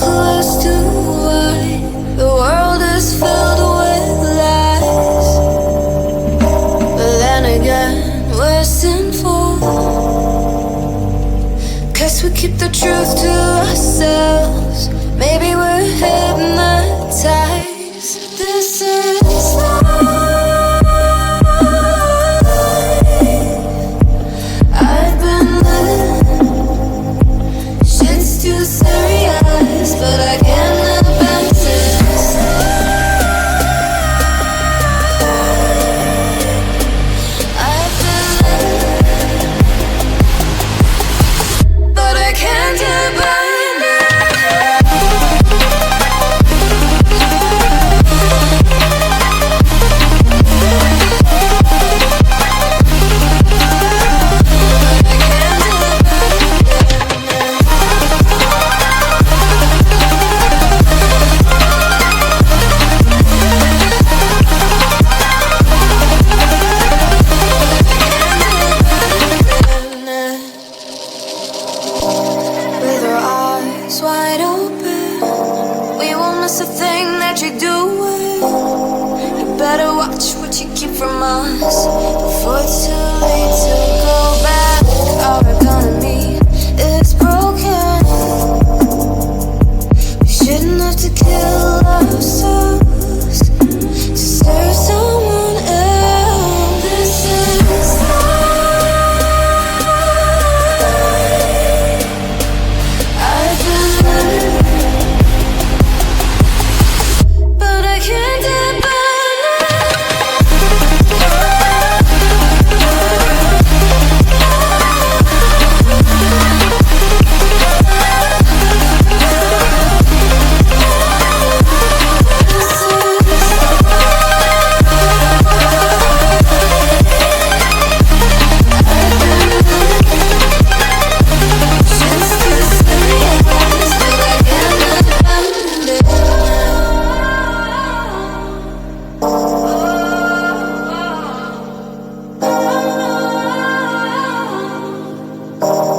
clue as to why the world is filled with lies. But then again, we're sinful, 'cause we keep the truth to ourselves. Maybe we're hypnotized. This is life. I've been living. Shit's too serious, but I can't abandon this. I've been living, but I can't abandon it. With our eyes wide open, we won't miss a thing that you're doing. You better watch what you keep from us before it's too late to go back. Our economy is broken. We shouldn't have to kill ourselves to serve someone else. This is life. I've been living, but I can't abandon it.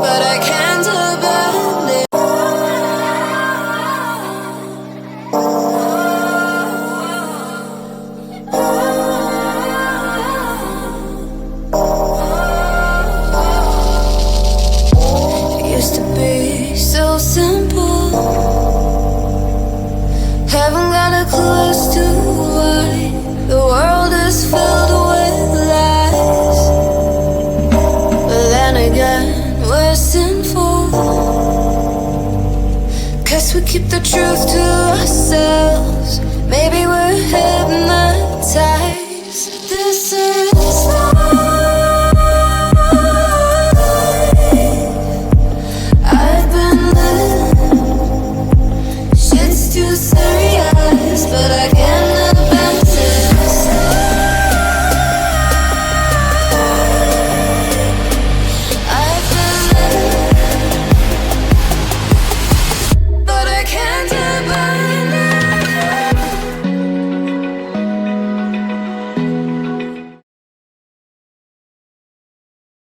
But I can't abandon it. It used to be so simple. Haven't got a clue as to why the world is filled with lies. But then again, we're sinful, 'cause we keep the truth to ourselves.